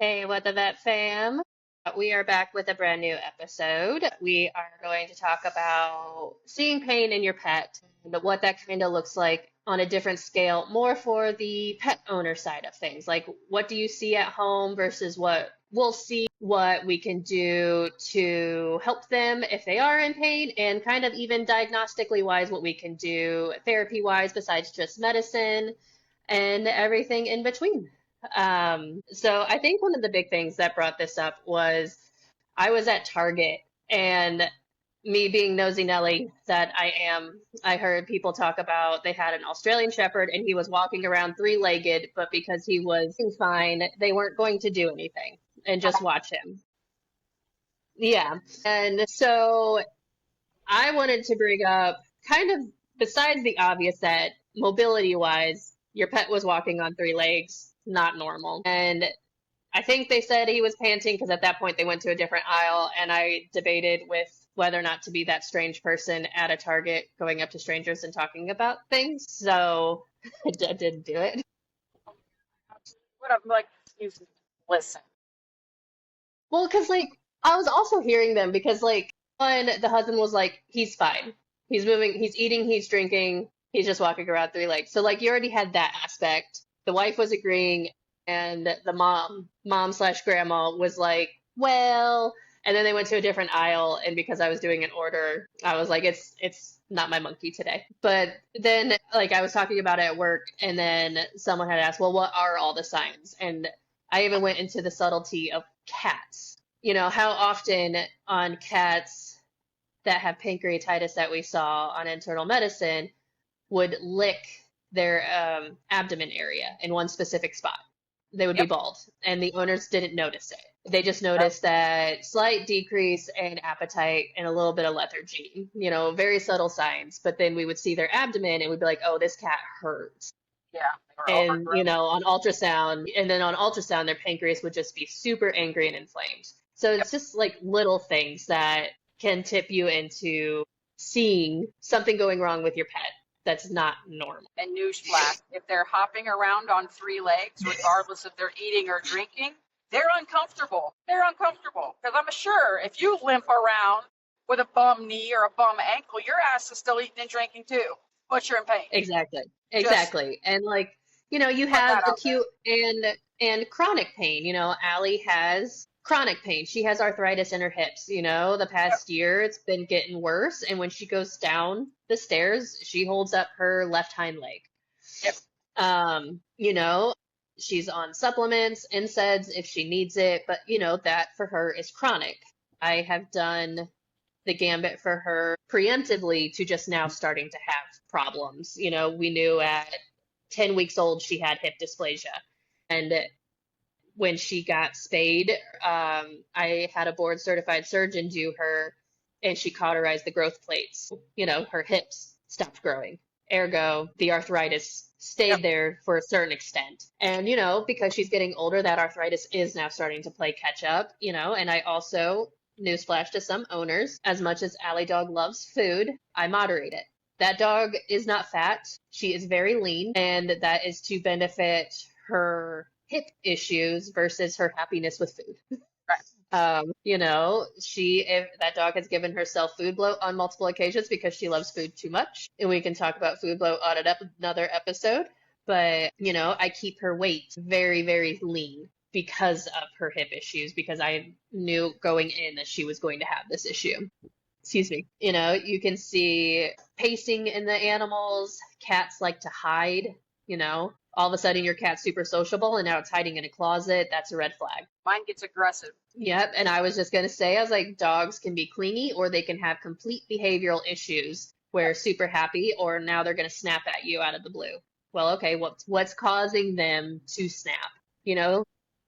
Hey, what the vet fam? We are back with a brand new episode. We are going to talk about seeing pain in your pet and what that kind of looks like on a different scale, more for the pet owner side of things. Like, what do you see at home versus what we'll see, what we can do to help them if they are in pain, and kind of even diagnostically wise, what we can do therapy wise besides just medicine and everything in between. So I think one of the big things that brought this up was I was at Target and me being nosy Nelly that I am, I heard people talk about they had an Australian Shepherd and he was walking around three-legged, but because he was fine, they weren't going to do anything and just watch him. Yeah. And so I wanted to bring up kind of besides the obvious that mobility wise, your pet was walking on three legs, not normal. And I think they said he was panting because at that point they went to a different aisle, and I debated with whether or not to be that strange person at a Target going up to strangers and talking about things. So I didn't do it. What I'm like, excuse me, listen. Well, because like I was also hearing them because like one, the husband was like, he's fine. He's moving, he's eating, he's drinking, he's just walking around three legs. So like you already had that aspect. The wife was agreeing, and the mom slash grandma was like, well, and then they went to a different aisle, and because I was doing an order, I was like, it's not my monkey today. But then like I was talking about it at work, and then someone had asked, well, what are all the signs? And I even went into the subtlety of cats. You know, how often on cats that have pancreatitis that we saw on internal medicine would lick their abdomen area in one specific spot. They would be Yep. bald, and the owners didn't notice it. They just Yep. noticed that slight decrease in appetite and a little bit of lethargy, you know, very subtle signs. But then we would see their abdomen and we'd be like, oh, this cat hurts. Yeah, they were And, you overgrown. know, on ultrasound, and then on ultrasound, their pancreas would just be super angry and inflamed. So Yep. it's just like little things that can tip you into seeing something going wrong with your pet that's not normal. And newsflash, if they're hopping around on three legs, regardless if they're eating or drinking, they're uncomfortable. They're uncomfortable. Because I'm sure if you limp around with a bum knee or a bum ankle, your ass is still eating and drinking too, but you're in pain. Exactly. Just Exactly. And like, you know, you putting have that out there. acute and chronic pain. You know, Allie has chronic pain. She has arthritis in her hips. You know, the Yep. past year it's been getting worse. And when she goes down the stairs, she holds up her left hind leg. Yep. You know, she's on supplements, NSAIDs if she needs it, but you know, that for her is chronic. I have done the gambit for her preemptively to just now starting to have problems. You know, we knew at 10 weeks old she had hip dysplasia. And when she got spayed, I had a board certified surgeon do her, and she cauterized the growth plates. You know, her hips stopped growing. Ergo, the arthritis stayed Yep. there for a certain extent. And, you know, because she's getting older, that arthritis is now starting to play catch up, you know, and I also, newsflash to some owners, as much as Alley Dog loves food, I moderate it. That dog is not fat. She is very lean, and that is to benefit her hip issues versus her happiness with food. Right. You know, if that dog has given herself food bloat on multiple occasions because she loves food too much, and we can talk about food bloat on another episode. But, you know, I keep her weight very, very lean because of her hip issues, because I knew going in that she was going to have this issue. Excuse me. You know, you can see pacing in the animals. Cats like to hide, you know. All of a sudden your cat's super sociable and now it's hiding in a closet. That's a red flag. Mine gets aggressive. Yep. And I was just going to say, I was like, dogs can be clingy or they can have complete behavioral issues where super happy or now they're going to snap at you out of the blue. Well, okay, what's causing them to snap? You know,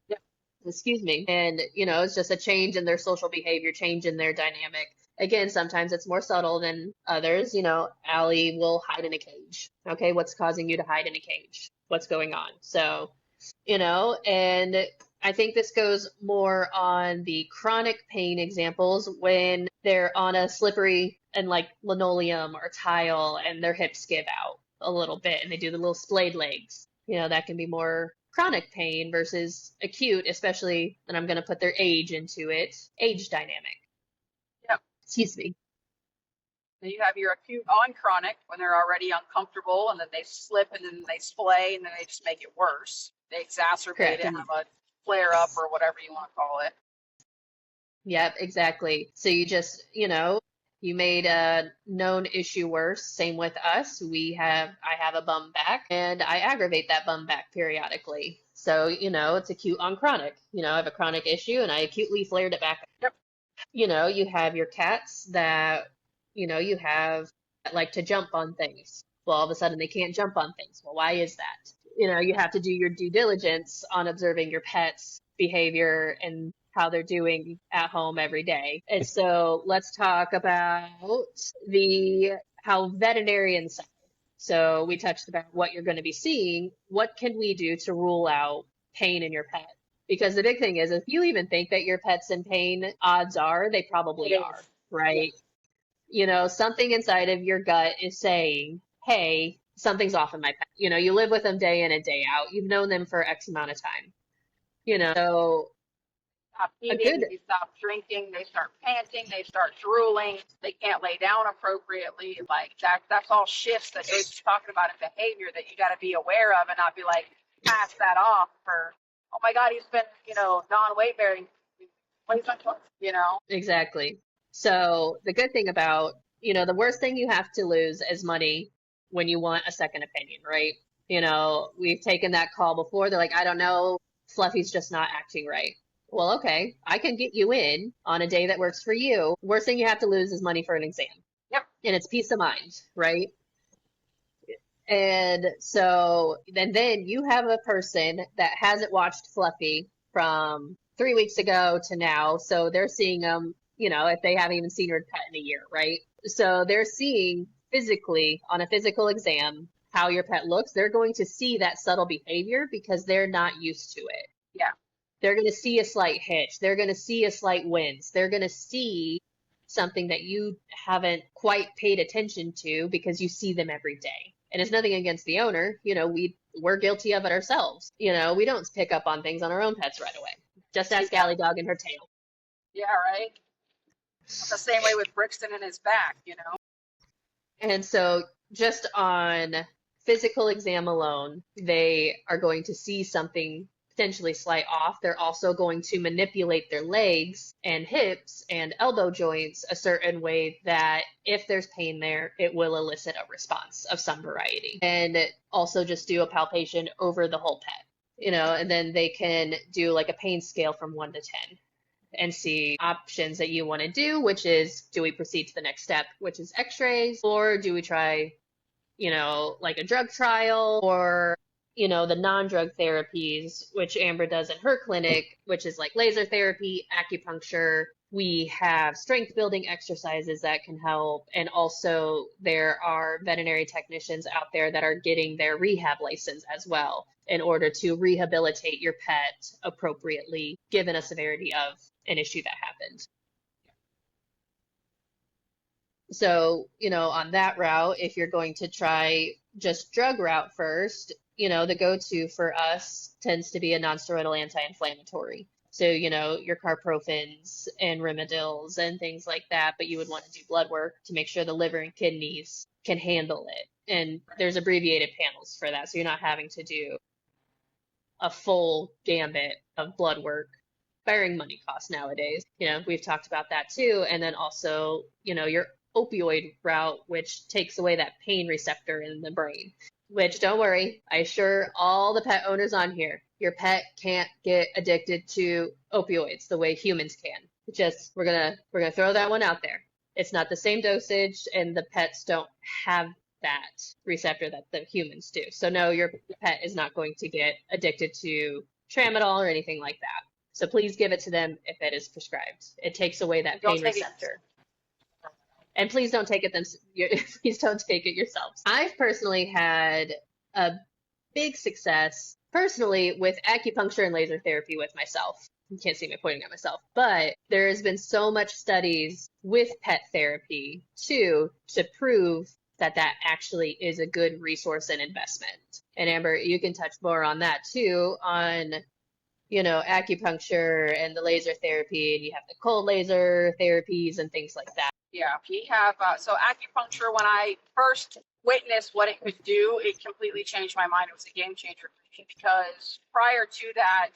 Yep. excuse me. And, you know, it's just a change in their social behavior, change in their dynamic. Again, sometimes it's more subtle than others. You know, Allie will hide in a cage. Okay, what's causing you to hide in a cage? What's going on? So, you know, and I think this goes more on the chronic pain examples when they're on a slippery and like linoleum or tile and their hips give out a little bit and they do the little splayed legs. You know, that can be more chronic pain versus acute, especially, and I'm going to put their age into it, age dynamic. Yep. Excuse me. Then you have your acute on chronic when they're already uncomfortable and then they slip and then they splay and then they just make it worse. They exacerbate Correct. it, And have a flare up or whatever you want to call it. yep, exactly. So you just, you made a known issue worse. Same with us. I have a bum back and I aggravate that bum back periodically. So, it's acute on chronic. I have a chronic issue and I acutely flared it back. Yep. You have your cats that, you have that like to jump on things. Well, all of a sudden they can't jump on things. Well, why is that? You have to do your due diligence on observing your pet's behavior and how they're doing at home every day. And so let's talk about the how veterinarians. So we touched about what you're going to be seeing. What can we do to rule out pain in your pet? Because the big thing is, if you even think that your pet's in pain, odds are they probably are, right? Something inside of your gut is saying, hey, something's off in my pet. You live with them day in and day out. You've known them for X amount of time. So Stop a eating, good, they stop drinking, they start panting, they start drooling, they can't lay down appropriately. Like that's all shifts that Joyce is talking about in behavior that you got to be aware of and not be like, pass that off for, oh my God, he's been, non-weight bearing. exactly. So the good thing about, the worst thing you have to lose is money when you want a second opinion, right? We've taken that call before. They're like, I don't know, Fluffy's just not acting right. Well, okay, I can get you in on a day that works for you. Worst thing you have to lose is money for an exam. Yep. And it's peace of mind, right? And so then you have a person that hasn't watched Fluffy from 3 weeks ago to now. So they're seeing them, if they haven't even seen your pet in a year, right? So they're seeing physically on a physical exam how your pet looks. They're going to see that subtle behavior because they're not used to it. Yeah. They're going to see a slight hitch. They're going to see a slight wince. They're going to see something that you haven't quite paid attention to because you see them every day. And it's nothing against the owner. We're guilty of it ourselves. We don't pick up on things on our own pets right away. Just ask Galley Dog and her tail. Yeah, right. The same way with Brixton and his back, And so just on physical exam alone, they are going to see something potentially slight off. They're also going to manipulate their legs and hips and elbow joints a certain way that if there's pain there, it will elicit a response of some variety. And also just do a palpation over the whole pet, and then they can do like a pain scale from 1 to 10 and see options that you want to do, which is, do we proceed to the next step, which is x-rays, or do we try, like a drug trial, or the non-drug therapies, which Amber does in her clinic, which is like laser therapy, acupuncture. We have strength building exercises that can help. And also there are veterinary technicians out there that are getting their rehab license as well in order to rehabilitate your pet appropriately, given a severity of an issue that happened. So, on that route, if you're going to try just drug route first, the go-to for us tends to be a non-steroidal anti-inflammatory. So, your carprofens and Rimadyls and things like that, but you would want to do blood work to make sure the liver and kidneys can handle it. And there's abbreviated panels for that, so you're not having to do a full gambit of blood work, bearing money costs nowadays. We've talked about that too. And then also, your opioid route, which takes away that pain receptor in the brain, which don't worry, I assure all the pet owners on here, your pet can't get addicted to opioids the way humans can. Just, we're gonna throw that one out there. It's not the same dosage and the pets don't have that receptor that the humans do. So no, your pet is not going to get addicted to tramadol or anything like that. So please give it to them if it is prescribed. It takes away that pain receptor. And please don't take it please don't take it yourselves. I've personally had a big success personally with acupuncture and laser therapy with myself. You can't see me pointing at myself, but there has been so much studies with pet therapy too to prove that that actually is a good resource and investment. And Amber, you can touch more on that too, on, acupuncture and the laser therapy, and you have the cold laser therapies and things like that. Yeah, we have, so acupuncture, when I first witnessed what it could do, it completely changed my mind. It was a game changer for me because prior to that,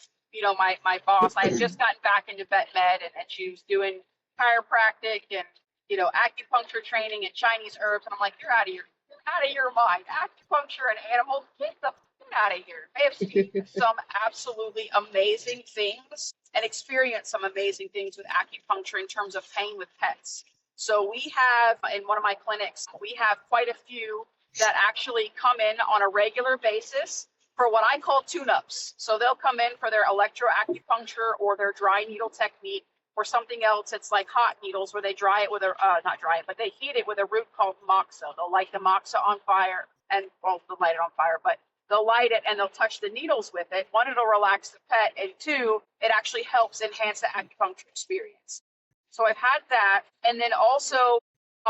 my boss, I had just gotten back into vet med, and she was doing chiropractic and, acupuncture training and Chinese herbs. And I'm like, you're out of your mind. Acupuncture and animals, get the out of here. I have seen some absolutely amazing things and experienced some amazing things with acupuncture in terms of pain with pets. So we have, in one of my clinics, we have quite a few that actually come in on a regular basis for what I call tune-ups. So they'll come in for their electroacupuncture or their dry needle technique, or something else. It's like hot needles where they dry it with a, not dry it, but they heat it with a root called moxa. They'll light the moxa on fire, and, well, they'll light it on fire, but they'll light it and they'll touch the needles with it. One, it'll relax the pet, and two, it actually helps enhance the acupuncture experience. So I've had that. And then also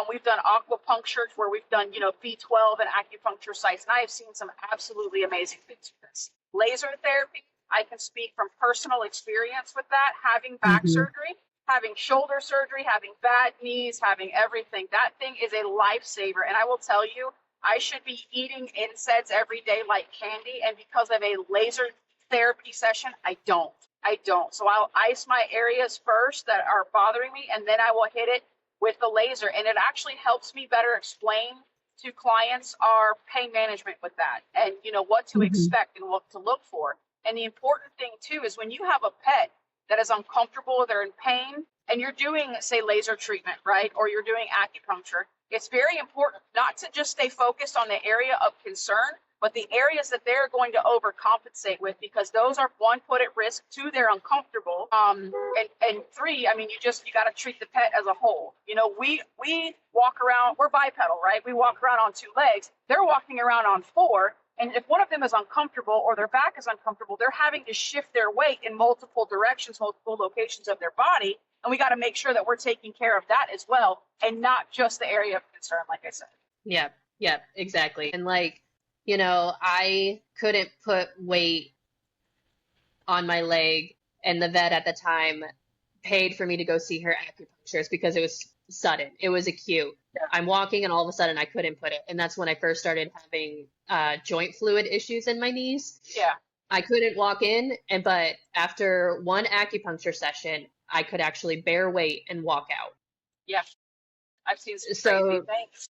we've done aquapuncture where we've done, B12 and acupuncture sites. And I have seen some absolutely amazing things with this. Laser therapy, I can speak from personal experience with that, having back surgery, having shoulder surgery, having bad knees, having everything. That thing is a lifesaver. And I will tell you, I should be eating NSAIDs every day like candy. And because of a laser therapy session, I don't. So I'll ice my areas first that are bothering me, and then I will hit it with the laser. And it actually helps me better explain to clients our pain management with that, and what to expect and what to look for. And the important thing too is when you have a pet that is uncomfortable, they're in pain, and you're doing, say, laser treatment, right? Or you're doing acupuncture, it's very important not to just stay focused on the area of concern, but the areas that they're going to overcompensate with, because those are, one, put at risk, two, they're uncomfortable, and three, I mean, you got to treat the pet as a whole. We walk around, we're bipedal, right? We walk around on two legs. They're walking around on four. And if one of them is uncomfortable or their back is uncomfortable, they're having to shift their weight in multiple directions, multiple locations of their body. And we got to make sure that we're taking care of that as well, and not just the area of concern, like I said. Yeah, exactly. And I couldn't put weight on my leg, and the vet at the time paid for me to go see her acupuncturist because it was sudden. It was acute. Yeah. I'm walking and all of a sudden I couldn't put it. And that's when I first started having joint fluid issues in my knees. Yeah. I couldn't walk in, but after one acupuncture session, I could actually bear weight and walk out. Yeah. I've seen some crazy things.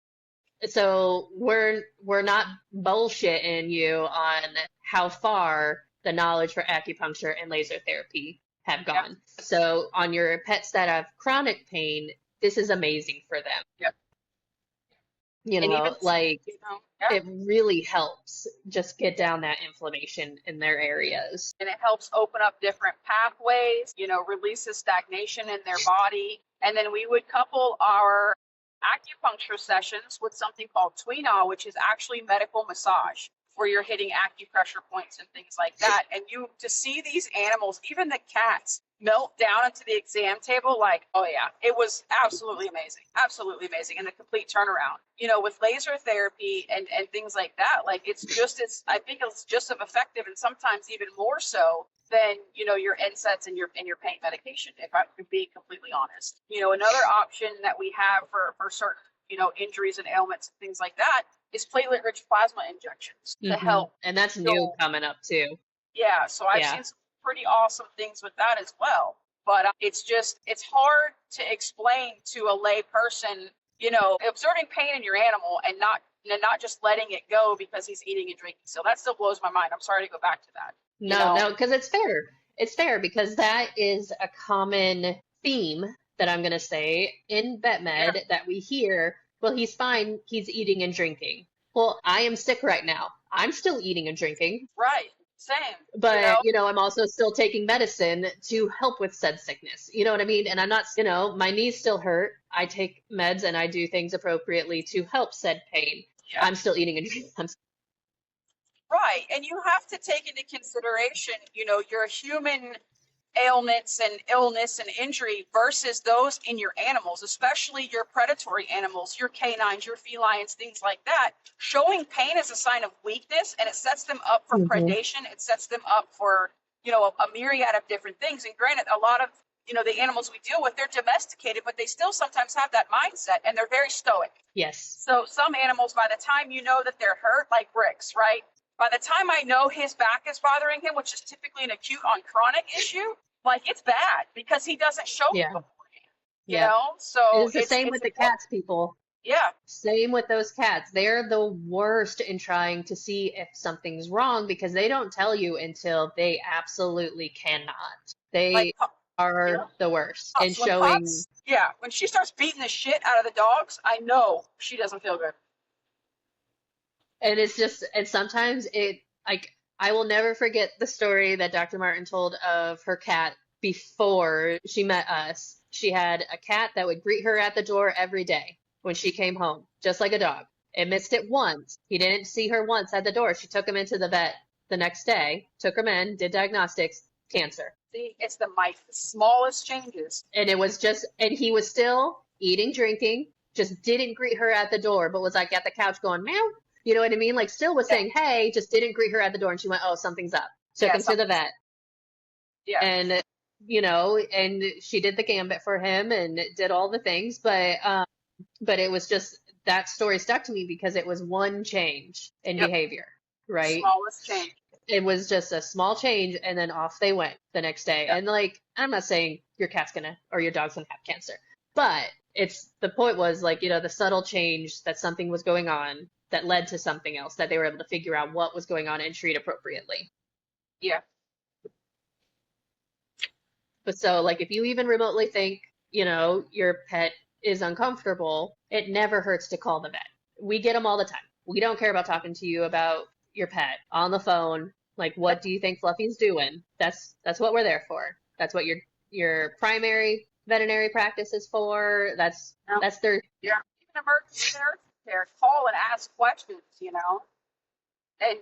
So we're not bullshitting you on how far the knowledge for acupuncture and laser therapy have gone. Yep. So on your pets that have chronic pain, this is amazing for them. Yep. It really helps just get down that inflammation in their areas. And it helps open up different pathways, releases stagnation in their body. And then we would couple our acupuncture sessions with something called Tweenaw, which is actually medical massage, where you're hitting acupressure points and things like that. And to see these animals, even the cats, melt down into the exam table, like, oh yeah, it was absolutely amazing, and the complete turnaround. With laser therapy and things like that, like I think it's just as effective, and sometimes even more so than your NSAIDs and your pain medication, if I could be completely honest. Another option that we have for certain injuries and ailments and things like that is platelet-rich plasma injections to help. And that's new coming up too. Yeah, so I've seen some pretty awesome things with that as well. But it's hard to explain to a lay person, observing pain in your animal and not just letting it go because he's eating and drinking. So that still blows my mind. I'm sorry to go back to that. No, because it's fair. It's fair because that is a common theme that I'm going to say in vet med that we hear. Well, he's fine. He's eating and drinking. Well, I am sick right now. I'm still eating and drinking. Right. Same. But, I'm also still taking medicine to help with said sickness. You know what I mean? And I'm not, my knees still hurt. I take meds and I do things appropriately to help said pain. Yeah. I'm still eating and drinking. Right. And you have to take into consideration, you're a human ailments and illness and injury versus those in your animals, especially your predatory animals, your canines, your felines, things like that. Showing pain is a sign of weakness, and it sets them up for Hmm. predation. It sets them up for, a myriad of different things. And granted, a lot of, the animals we deal with, they're domesticated, but they still sometimes have that mindset, and they're very stoic. Yes. So some animals, by the time you know that they're hurt, like Bricks, right? By the time I know his back is bothering him, which is typically an acute on chronic issue, like it's bad because he doesn't show me Yeah. beforehand, Yeah. And So it's the same it's with the important. cats, people. Yeah, Same with those cats. They're the worst in trying to see if something's wrong because they don't tell you until they absolutely cannot. like They yeah, are the worst in Pops. When showing. Pops, yeah, when she starts beating the shit out of the dogs, I know she doesn't feel good. And it's just, and sometimes it, like, I will never forget the story that Dr. Martin told of her cat before she met us. She had a cat that would greet her at the door every day when she came home, just like a dog. It missed it once. He didn't see her once at the door. She took him into the vet the next day, took him in, did diagnostics, cancer. See, it's the smallest changes. And it was just, and he was still eating, drinking, just didn't greet her at the door, but was like at the couch going, meow. You know what I mean? Like still was Yeah, saying, hey, just didn't greet her at the door. And she went, oh, something's up. Took yeah, him to the something. vet. Yeah, And, and she did the gambit for him and did all the things. But it was just, that story stuck to me because it was one change in yep, behavior, right? smallest change. It was just a small change and then off they went the next day. Yep, And like, I'm not saying your cat's gonna or your dog's gonna have cancer, but it's the point was like, the subtle change that something was going on that led to something else that they were able to figure out what was going on and treat appropriately. yeah, But so like if you even remotely think, your pet is uncomfortable, it never hurts to call the vet. We get them all the time. We don't care about talking to you about your pet on the phone. Like, yep, what do you think Fluffy's doing? That's what we're there for. That's what your primary veterinary practice is for. no, That's their yeah. Even emergency care, call and ask questions, and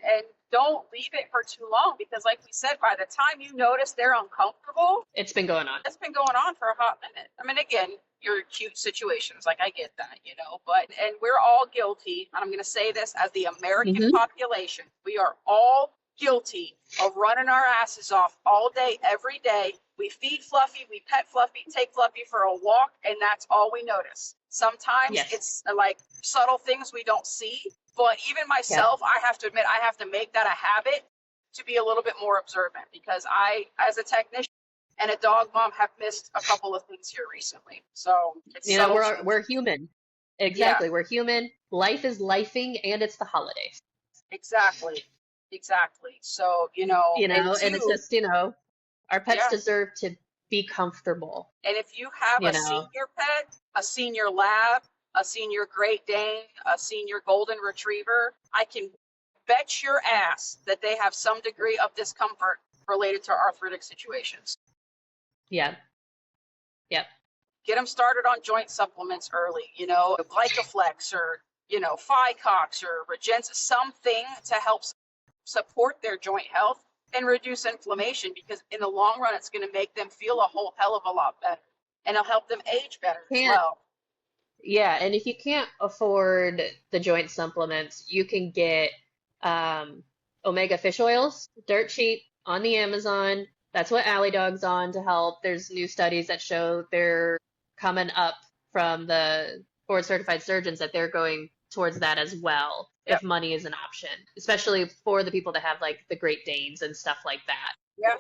don't leave it for too long because, like we said, by the time you notice they're uncomfortable, it's been going on. it's been going on for a hot minute. I mean, again, you're acute situations, like I get that, but and we're all guilty. And I'm going to say this as the American Hmm. population, we are all guilty of running our asses off all day, every day. We feed Fluffy, we pet Fluffy, take Fluffy for a walk, and that's all we notice. Sometimes Yes. it's like subtle things we don't see, but even Yep. myself, I have to admit, I have to make that a habit to be a little bit more observant because I, as a technician and a dog mom, have missed a couple of things here recently. So it's subtle change. We're human. Yeah, Exactly. We're human. Life is lifing and it's the holidays. exactly. Exactly. So, and And it's two, just, our pets yeah. deserve to be comfortable, And if you have you a know. senior pet, a senior lab, a senior Great Dane, a senior Golden Retriever, I can bet your ass that they have some degree of discomfort related to arthritic situations. Yeah. Yep. Get them started on joint supplements early, Glycoflex or, Ficox or Regenza, something to help support their joint health and reduce inflammation because in the long run, it's going to make them feel a whole hell of a lot better and it'll help them age better as Can't, well. yeah. And if you can't afford the joint supplements, you can get omega fish oils, dirt cheap on the Amazon. That's what Alley Dog's on to help. There's new studies that show they're coming up from the board certified surgeons that they're going towards that as well, if Yep. money is an option, especially for the people that have like the Great Danes and stuff like that. Yeah,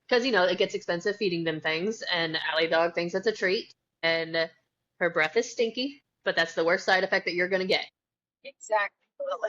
Because, it gets expensive feeding them things, and Alley Dog thinks it's a treat, and her breath is stinky, but that's the worst side effect that you're going to get. exactly.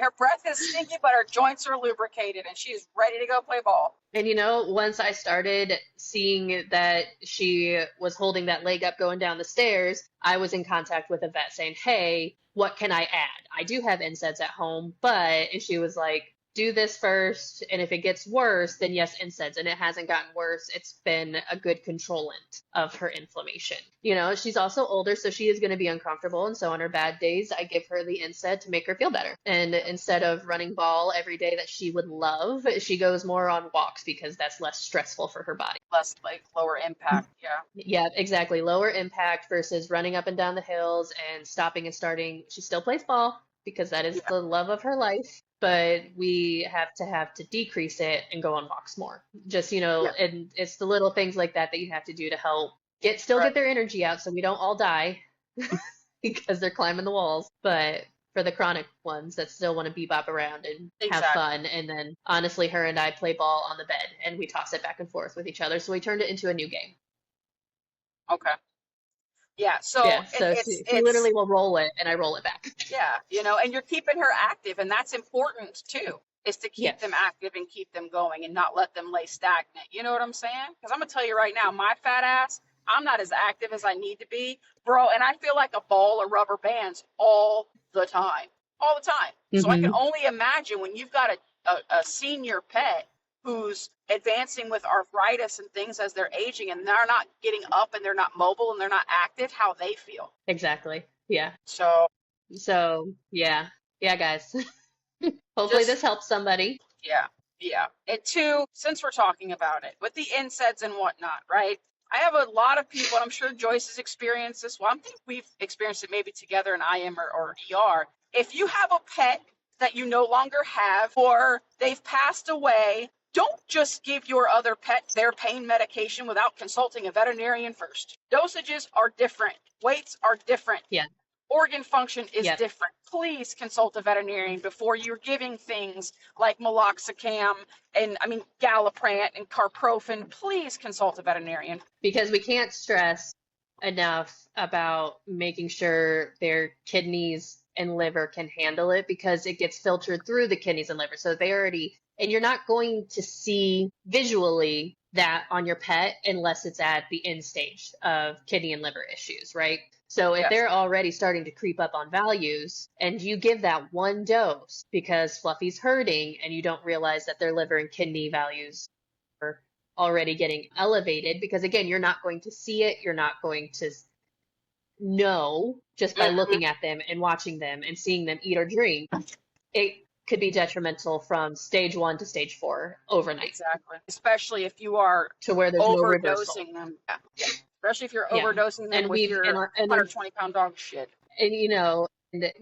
Her breath is stinky, but her joints are lubricated and she's ready to go play ball. And once I started seeing that she was holding that leg up going down the stairs, I was in contact with a vet saying, hey, what can I add? I do have NSAIDs at home, but, and she was like, do this first, and if it gets worse, then yes, NSAIDs. And it hasn't gotten worse. It's been a good controllant of her inflammation. You know, she's also older, so she is going to be uncomfortable. And so on her bad days, I give her the NSAID to make her feel better. And instead of running ball every day that she would love, she goes more on walks because that's less stressful for her body. Less like lower impact. Yeah. Yeah, exactly. Lower impact versus running up and down the hills and stopping and starting. She still plays ball because that is Yeah. the love of her life, but we have to decrease it and go on walks more. Just, Yeah. and it's the little things like that that you have to do to help still Right. get their energy out so we don't all die because they're climbing the walls. But for the chronic ones that still want to bebop around and have Exactly. fun. And then honestly, her and I play ball on the bed and we toss it back and forth with each other. So we turned it into a new game. Okay. Yeah. So Yeah, so she it's literally will roll it and I roll it back. yeah, and you're keeping her active, and that's important too, is to keep them Yes. active and keep them going and not let them lay stagnant. You know what I'm saying? Because I'm gonna tell you right now, my fat ass, I'm not as active as I need to be, bro, and I feel like a ball of rubber bands all the time. So I can Hmm. only imagine when you've got a senior pet who's advancing with arthritis and things as they're aging, and they're not getting up and they're not mobile and they're not active, how they feel. Exactly. Yeah. So So, yeah. Yeah, guys. Hopefully just this helps somebody. yeah, yeah. And two, since we're talking about it, with the NSAIDs and whatnot, right? I have a lot of people, and I'm sure Joyce has experienced this. Well, I think we've experienced it maybe together in IM or ER. If you have a pet that you no longer have or they've passed away, don't just give your other pet their pain medication without consulting a veterinarian first. Dosages are different, weights are different, Yeah. organ function is Yep. different. Please consult a veterinarian before you're giving things like meloxicam and Galliprant and carprofen. Please consult a veterinarian. Because we can't stress enough about making sure their kidneys and liver can handle it because it gets filtered through the kidneys and liver. So they already, and you're not going to see visually that on your pet unless it's at the end stage of kidney and liver issues, right? So if Yes. they're already starting to creep up on values and you give that one dose because Fluffy's hurting and you don't realize that their liver and kidney values are already getting elevated, because again, you're not going to see it, you're not going to know just by Mhm. looking at them and watching them and seeing them eat or drink. It could be detrimental from stage 1 to stage 4 overnight Exactly. Especially if you are to where there's no reversal. overdosing them. Yeah. Yeah. Especially if you're Yeah. overdosing them And with we've your and 120-pound dog shit. and and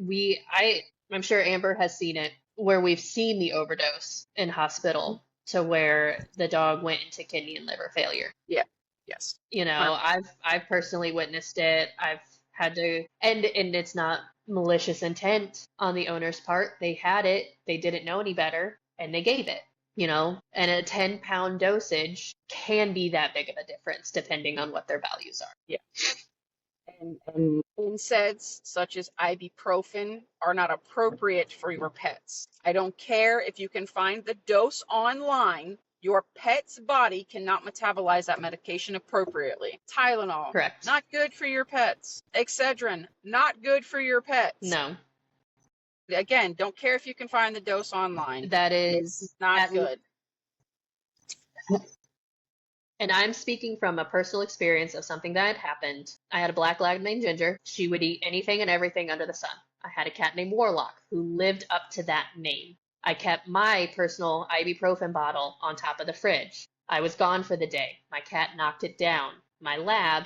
I'm sure Amber has seen it where we've seen the overdose in hospital to where the dog went into kidney and liver failure. Yeah. Yes. I've personally witnessed it. I've had to, and it's not malicious intent on the owner's part. They had it, they didn't know any better, and they gave it. And a 10-pound dosage can be that big of a difference depending on what their values are. Yeah. And NSAIDs such as ibuprofen are not appropriate for your pets. I don't care if you can find the dose online. Your pet's body cannot metabolize that medication appropriately. Tylenol, Correct. not good for your pets. Excedrin, not good for your pets. No, Again, don't care if you can find the dose online. that It's is not good. And I'm speaking from a personal experience of something that had happened. I had a black lab named Ginger. She would eat anything and everything under the sun. I had a cat named Warlock who lived up to that name. I kept my personal ibuprofen bottle on top of the fridge. I was gone for the day. My cat knocked it down. My lab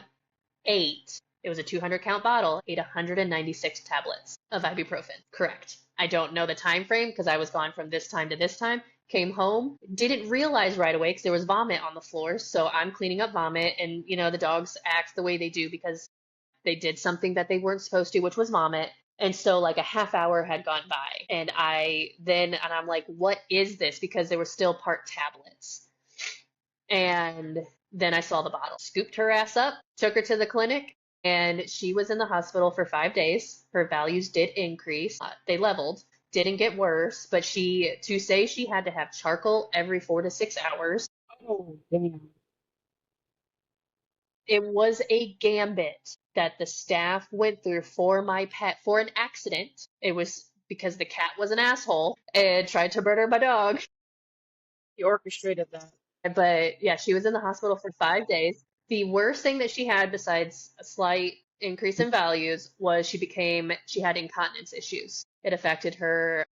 ate, it was a 200 count bottle, ate 196 tablets of ibuprofen. Correct. I don't know the time frame because I was gone from this time to this time. Came home, didn't realize right away because there was vomit on the floor. So I'm cleaning up vomit, and the dogs act the way they do because they did something that they weren't supposed to, which was vomit. And so like a half hour had gone by, and I'm like, what is this? Because they were still part tablets. And then I saw the bottle, scooped her ass up, took her to the clinic, and she was in the hospital for 5 days. Her values did increase. They leveled, didn't get worse, but to say she had to have charcoal every 4 to 6 hours, Oh, damn. it was a gambit that the staff went through for my pet for an accident. It was because the cat was an asshole and tried to murder my dog. He orchestrated that. But yeah, she was in the hospital for 5 days. The worst thing that she had, besides a slight increase in values, was she had incontinence issues. It affected her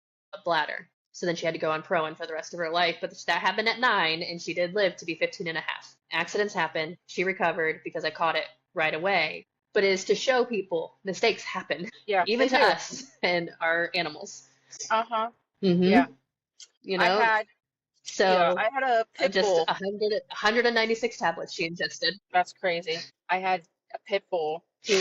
bladder. So then she had to go on Proen for the rest of her life. But that happened at 9, and she did live to be 15 and a half. Accidents happen. She recovered because I caught it right away. But it is to show people mistakes happen, Yeah, even they to do. us and our animals. Uh-huh. Mm-hmm. Yeah. You I know, had, yeah, so I had a pit just bull. 196 tablets she ingested. That's crazy. I had a pit bull who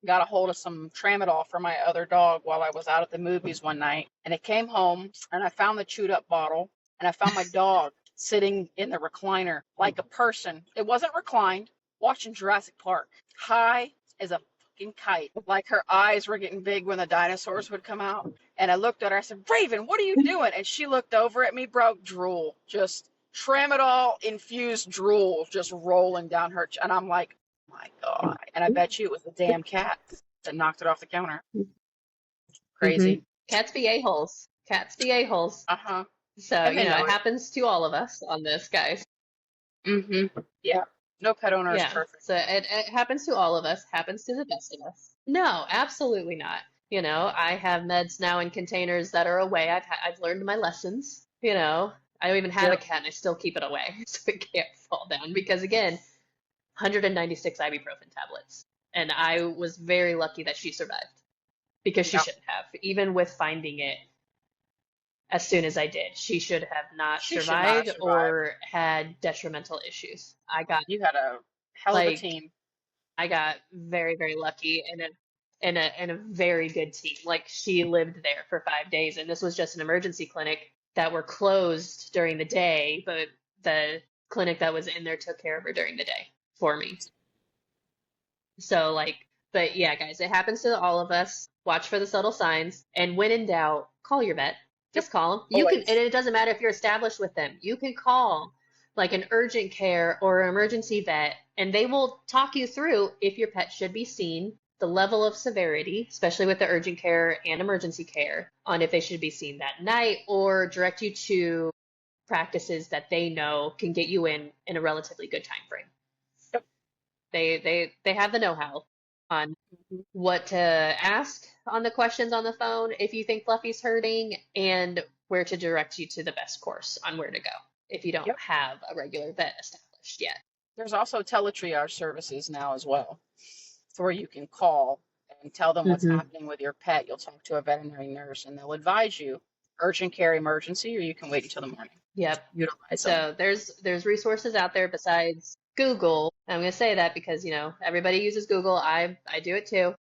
got a hold of some tramadol for my other dog while I was out at the movies one night. And it came home, and I found the chewed up bottle, and I found my dog sitting in the recliner like a person. It wasn't reclined, watching Jurassic Park, high as a fucking kite. Like her eyes were getting big when the dinosaurs would come out. And I looked at her, I said, Raven, what are you doing? And she looked over at me, bro, drool, just tramadol infused drool just rolling down her. And I'm like, my God. And I bet you it was the damn cat that knocked it off the counter. Hmm. Crazy. Cats be a-holes. Cats be a-holes. Uh-huh. So, And they know it it. happens to all of us on this, guys. Mm-hmm. Yeah. No pet owner is Yeah. perfect. So it happens to all of us, happens to the best of us. No, absolutely not. I have meds now in containers that are away. I've learned my lessons. I don't even have a Yep. cat and I still keep it away so it can't fall down because again, 196 ibuprofen tablets. And I was very lucky that she survived because she Yep. shouldn't have. Even with finding it as soon as I did, she should have not She should not have survived survived. or had detrimental issues. I got You had a hell of a like team. I got very, very lucky and a very good team. Like she lived there for 5 days, and this was just an emergency clinic that were closed during the day, but the clinic that was in there took care of her during the day for me. So but yeah, guys, it happens to all of us. Watch for the subtle signs, and when in doubt, call your vet. Yep. Just call them. And Always. it doesn't matter if you're established with them. You can call like an urgent care or emergency vet, and they will talk you through if your pet should be seen, the level of severity, especially with the urgent care and emergency care, on if they should be seen that night, or direct you to practices that they know can get you in a relatively good time frame. Yep. They have the know-how on Mhm. what to ask on the questions on the phone if you think Fluffy's hurting, and where to direct you to the best course on where to go if you don't Yep. have a regular vet established yet. There's also teletriage services now as well. So where you can call and tell them what's Hmm. happening with your pet. You'll talk to a veterinary nurse and they'll advise you urgent care, emergency, or you can wait until the morning. Yep. Utilize them. So there's resources out there besides Google. I'm going to say that because, everybody uses Google. I do it too.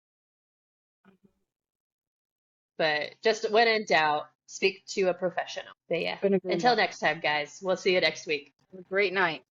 But just when in doubt, speak to a professional. But yeah, Couldn't agree until more. next time, guys, we'll see you next week. Have a great night.